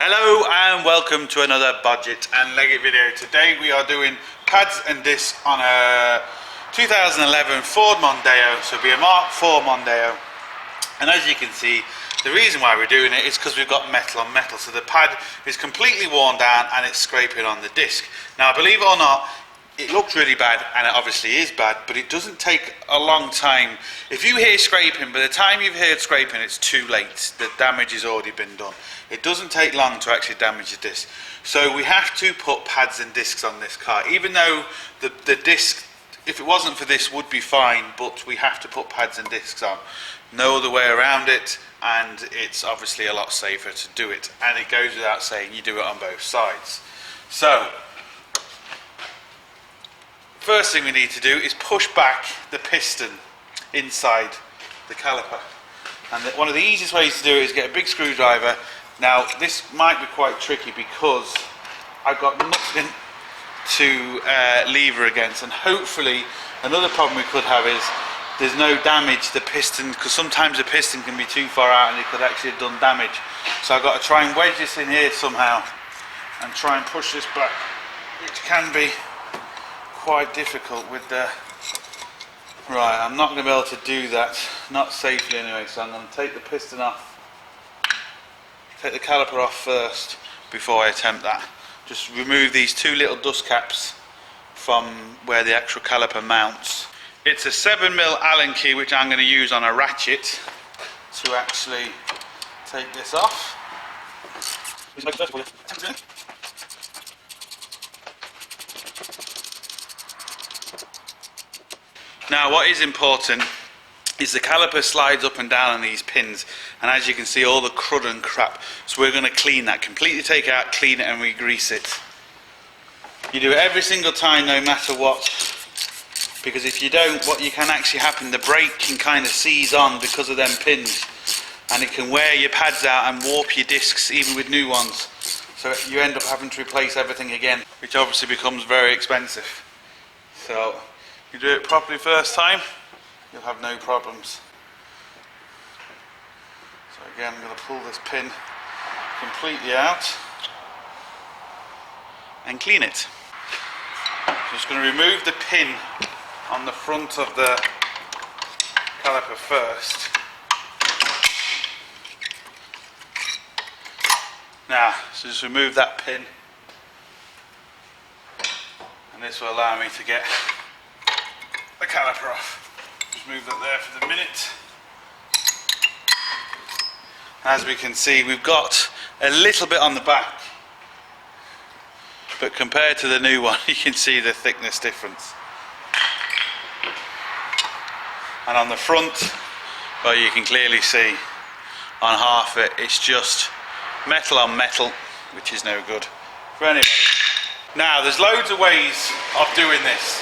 Hello and welcome to another Bodgit and Leggit video. Today we are doing pads and discs on a 2011 Ford Mondeo, so it'll be a Mark IV Mondeo. And as you can see, the reason why we're doing it is because we've got metal on metal, so the pad is completely worn down and it's scraping on the disc. Now believe it or not, it looks really bad, and it obviously is bad, but it doesn't take a long time. If you hear scraping, by the time you've heard scraping, it's too late. The damage has already been done. It doesn't take long to actually damage the disc. So we have to put pads and discs on this car, even though the disc, if it wasn't for this, would be fine, but we have to put pads and discs on. No other way around it, and it's obviously a lot safer to do it. And it goes without saying, you do it on both sides. So first thing we need to do is push back the piston inside the caliper, and one of the easiest ways to do it is get a big screwdriver. Now this might be quite tricky because I've got nothing to lever against, and hopefully another problem we could have is there's no damage to the piston, because sometimes the piston can be too far out and it could actually have done damage. So I've got to try and wedge this in here somehow and try and push this back, which can be quite difficult with the... Right, I'm not going to be able to do that, not safely anyway, so I'm going to take the piston off, take the caliper off first before I attempt that. Just remove these two little dust caps from where the actual caliper mounts. It's a 7mm Allen key which I'm going to use on a ratchet to actually take this off. Now what is important is the caliper slides up and down on these pins, and as you can see, all the crud and crap. So we're going to clean that, completely take it out, clean it and re-grease it. You do it every single time, no matter what, because if you don't, what you can actually happen, the brake can kind of seize on because of them pins, and it can wear your pads out and warp your discs even with new ones. So you end up having to replace everything again, which obviously becomes very expensive. So you do it properly first time, you'll have no problems. So again, I'm going to pull this pin completely out and clean it. Just going to remove the pin on the front of the caliper first. Now, so just remove that pin, and this will allow me to get the caliper off. Just move that there for the minute. As we can see, we've got a little bit on the back, but compared to the new one, you can see the thickness difference. And on the front, well, you can clearly see on half it, it's just metal on metal, which is no good for anybody. Now, there's loads of ways of doing this,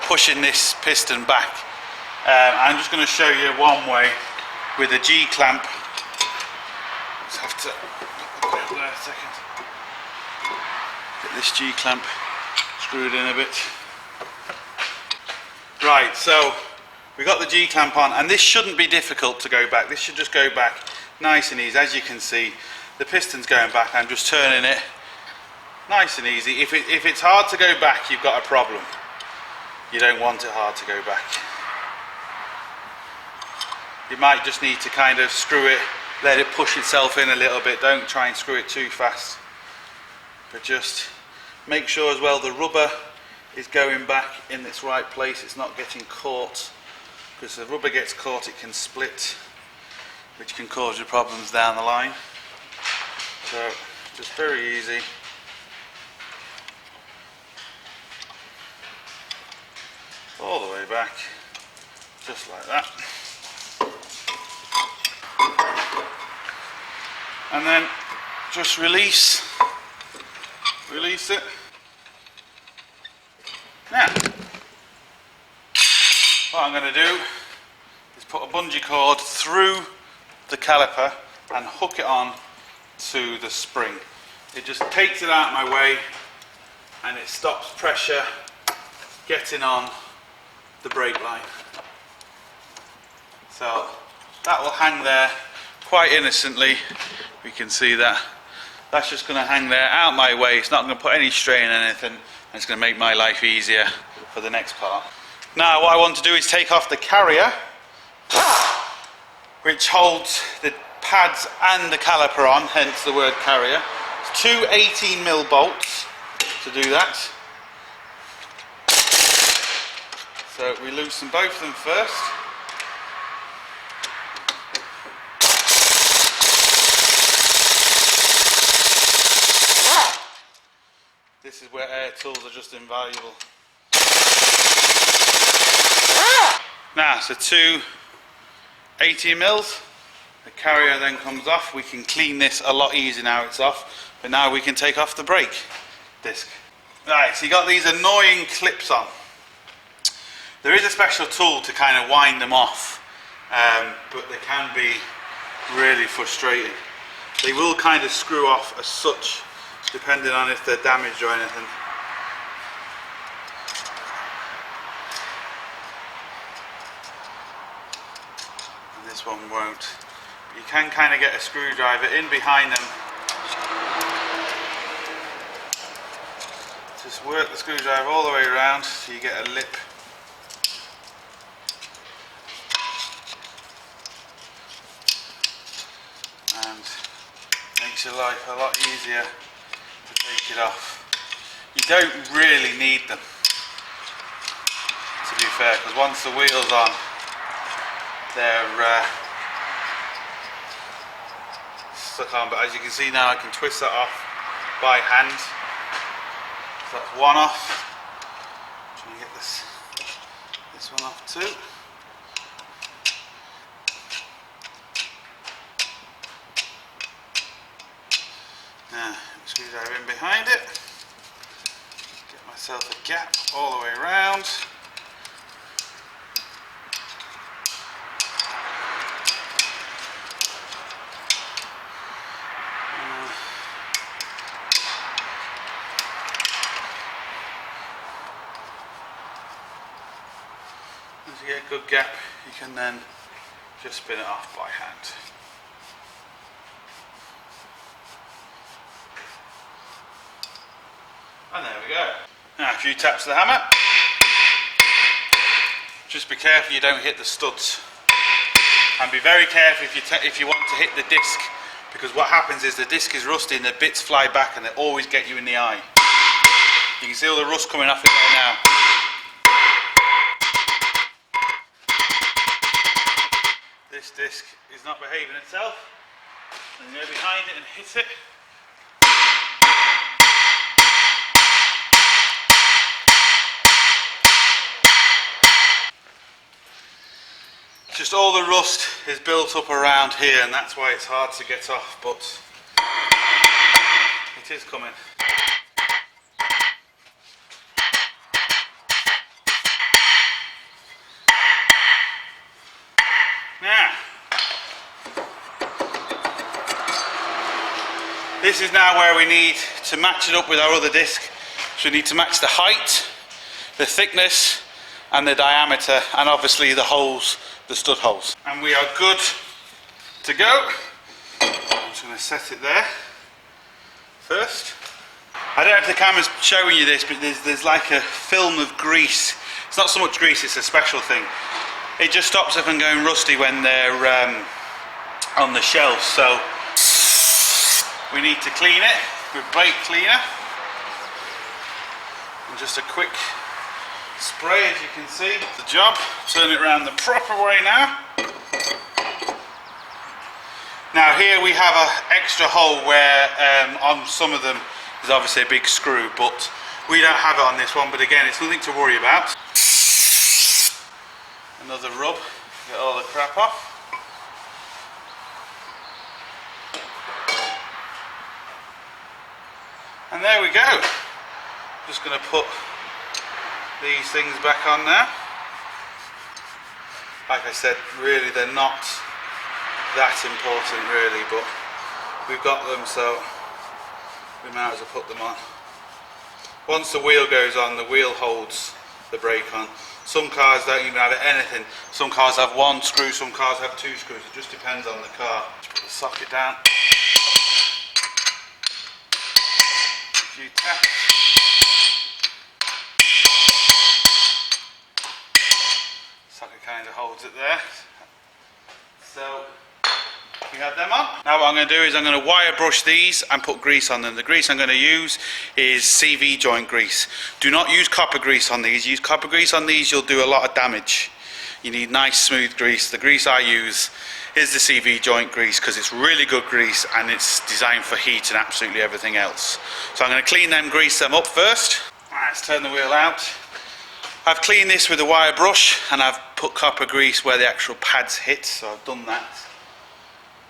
pushing this piston back. I'm just going to show you one way with a G-clamp. Just have to put it up there a second. Get this G-clamp screwed in a bit. Right, so we got the G-clamp on, and this shouldn't be difficult to go back. This should just go back nice and easy. As you can see, the piston's going back. I'm just turning it nice and easy. If it's hard to go back, you've got a problem. You don't want it hard to go back. You might just need to kind of screw it, let it push itself in a little bit. Don't try and screw it too fast, but just make sure as well the rubber is going back in its right place. It's not getting caught, because if the rubber gets caught, it can split, which can cause you problems down the line. So just very easy. All the way back, just like that. And then just release it. Now, what I'm going to do is put a bungee cord through the caliper and hook it on to the spring. It just takes it out of my way, and it stops pressure getting on the brake line. So that will hang there quite innocently. We can see that That's just going to hang there out my way. It's not going to put any strain on anything. And it's going to make my life easier for the next part. Now what I want to do is take off the carrier, which holds the pads and the caliper on, hence the word carrier. It's two 18mm bolts to do that. So we loosen both of them first. This is where air tools are just invaluable. Now, so two 18mm. The carrier then comes off. We can clean this a lot easier now it's off. But now we can take off the brake disc. Right, so you got these annoying clips on. There is a special tool to kind of wind them off, but they can be really frustrating. They will kind of screw off as such, depending on if they're damaged or anything. And this one won't. But you can kind of get a screwdriver in behind them. Just work the screwdriver all the way around so you get a lip. And makes your life a lot easier to take it off. You don't really need them, to be fair, because once the wheel's on, they're stuck on. But as you can see now, I can twist that off by hand. So that's one off. Try and get this one off too. Now, screwdriver in behind it. Get myself a gap all the way around. Once you get a good gap, you can then just spin it off by hand. And there we go. Now a few taps of the hammer. Just be careful you don't hit the studs. And be very careful if you want to hit the disc, because what happens is the disc is rusty and the bits fly back and they always get you in the eye. You can see all the rust coming off it there now. This disc is not behaving itself. And you go behind it and hit it. Just all the rust is built up around here, and that's why it's hard to get off, but it is coming. Now, this is now where we need to match it up with our other disc. So we need to match the height, the thickness, and the diameter, and obviously the holes, the stud holes. And we are good to go. I'm just going to set it there first. I don't know if the camera's showing you this, but there's like a film of grease. It's not so much grease, it's a special thing. It just stops them from going rusty when they're on the shelves. So we need to clean it with brake cleaner. And just a quick spray, as you can see, the job. Turn it around the proper way now. Now here we have an extra hole where on some of them there's obviously a big screw, but we don't have it on this one. But again, it's nothing to worry about. Another rub, get all the crap off. And there we go. Just going to put these things back on now. Like I said, really they're not that important really, but we've got them, so we might as well put them on. Once the wheel goes on, the wheel holds the brake on. Some cars don't even have anything. Some cars have one screw, some cars have two screws. It just depends on the car. Just put the socket down. few taps. Socket kind of holds it there. So we have them on. Now what I'm going to do is I'm going to wire brush these and put grease on them. The grease I'm going to use is CV joint grease. Do not use copper grease on these. Use copper grease on these, you'll do a lot of damage. You need nice smooth grease. The grease I use is the CV joint grease because it's really good grease and it's designed for heat and absolutely everything else. So I'm going to clean them, grease them up first. Right, let's turn the wheel out. I've cleaned this with a wire brush and I've put copper grease where the actual pads hit, so I've done that.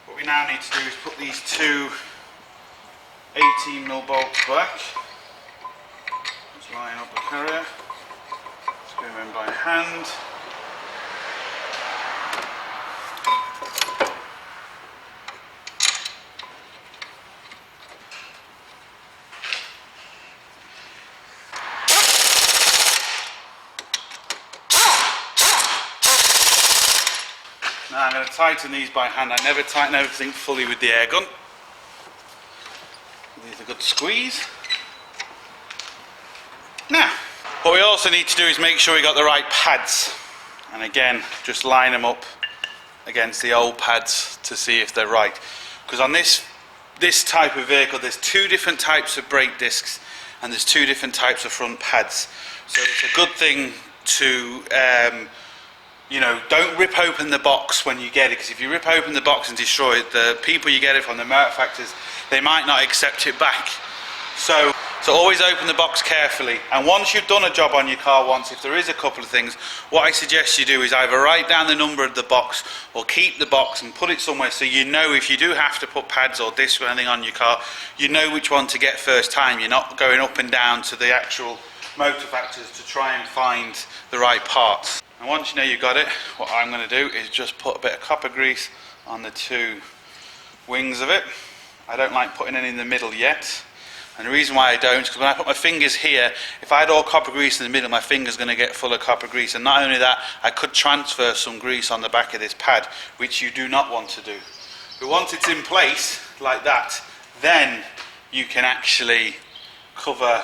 What we now need to do is put these two 18mm bolts back. Just line up the carrier, screw them in by hand. Now I'm going to tighten these by hand. I never tighten everything fully with the air gun. These are a good squeeze. Now, what we also need to do is make sure we got the right pads. And again, just line them up against the old pads to see if they're right. Because on this type of vehicle, there's two different types of brake discs and there's two different types of front pads. So it's a good thing to you know, don't rip open the box when you get it, because if you rip open the box and destroy it, the people you get it from, the manufacturers, they might not accept it back. So always open the box carefully, and once you've done a job on your car once, if there is a couple of things, what I suggest you do is either write down the number of the box or keep the box and put it somewhere so you know if you do have to put pads or discs or anything on your car, you know which one to get first time. You're not going up and down to the actual motor factors to try and find the right parts. And once you know you've got it, what I'm going to do is just put a bit of copper grease on the two wings of it. I don't like putting any in the middle yet. And the reason why I don't is because when I put my fingers here, if I had all copper grease in the middle, my finger's going to get full of copper grease. And not only that, I could transfer some grease on the back of this pad, which you do not want to do. But once it's in place, like that, then you can actually cover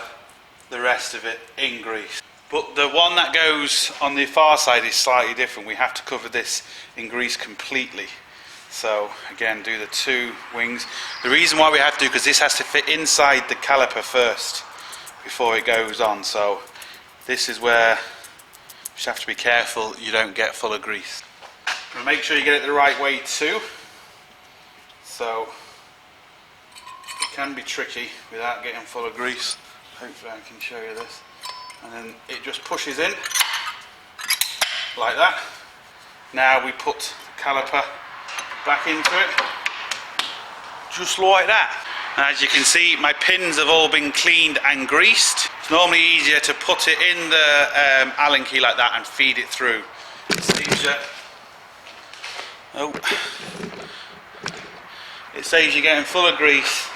the rest of it in grease. But the one that goes on the far side is slightly different. We have to cover this in grease completely. So again, do the two wings. The reason why we have to, because this has to fit inside the caliper first before it goes on. So this is where you just have to be careful you don't get full of grease. And make sure you get it the right way too. So it can be tricky without getting full of grease. Hopefully I can show you this. And then it just pushes in like that. Now we put the caliper back into it, just like that. And as you can see, my pins have all been cleaned and greased. It's normally easier to put it in the Allen key like that and feed it through. It saves you getting full of grease,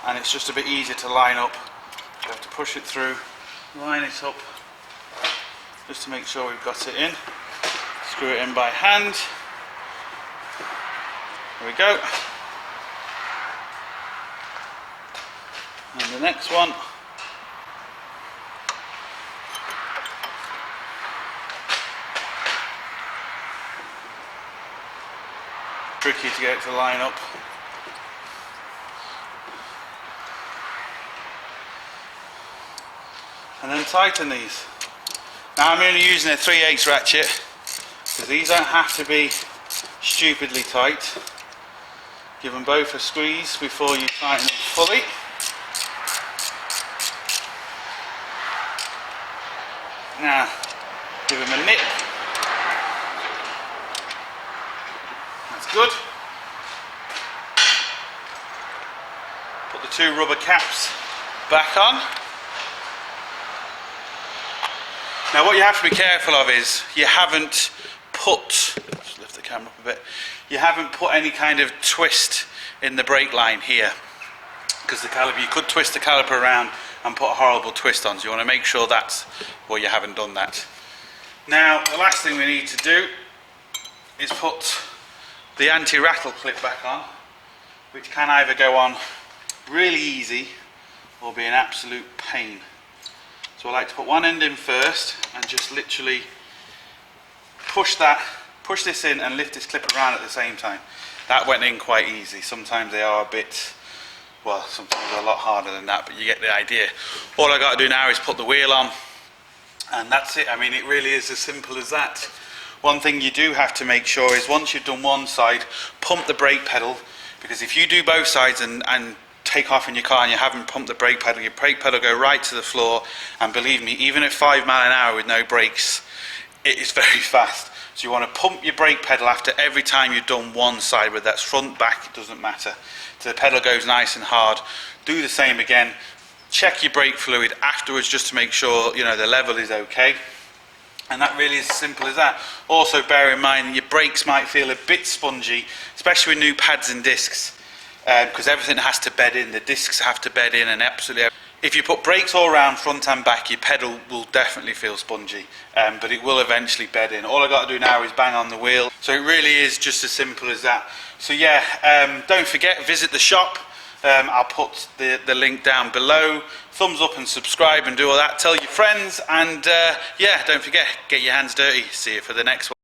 and it's just a bit easier to line up. You have to push it through, line it up, just to make sure we've got it in. Screw it in by hand. There we go. And the next one. Tricky to get it to line up. And then tighten these. Now I'm only using a 3/8 ratchet because these don't have to be stupidly tight. Give them both a squeeze before you tighten them fully. Now give them a nip. That's good. Put the two rubber caps back on. Now what you have to be careful of is you haven't put, let's lift the camera up a bit, you haven't put any kind of twist in the brake line here, because the caliper, you could twist the caliper around and put a horrible twist on, so you want to make sure that's where you haven't done that. Now the last thing we need to do is put the anti-rattle clip back on, which can either go on really easy or be an absolute pain. So I like to put one end in first and just literally push this in and lift this clip around at the same time. That went in quite easy. Sometimes they are a bit, well, sometimes they're a lot harder than that, but you get the idea. All I got to do now is put the wheel on, and that's it. I mean, it really is as simple as that. One thing you do have to make sure is once you've done one side, pump the brake pedal, because if you do both sides and take off in your car and you haven't pumped the brake pedal, your brake pedal go right to the floor, and believe me, even at 5 miles an hour with no brakes, it is very fast. So you want to pump your brake pedal after every time you've done one side, whether that's front, back, it doesn't matter. So the pedal goes nice and hard. Do the same again. Check your brake fluid afterwards just to make sure, you know, the level is okay. And that really is as simple as that. Also bear in mind that your brakes might feel a bit spongy, especially with new pads and discs, because everything has to bed in. The discs have to bed in and absolutely. If you put brakes all around front and back, your pedal will definitely feel spongy, but it will eventually bed in. All I got to do now is bang on the wheel. So it really is just as simple as that. So yeah, don't forget, visit the shop. I'll put the link down below. Thumbs up and subscribe and do all that. Tell your friends, and yeah, don't forget, get your hands dirty. See you for the next one.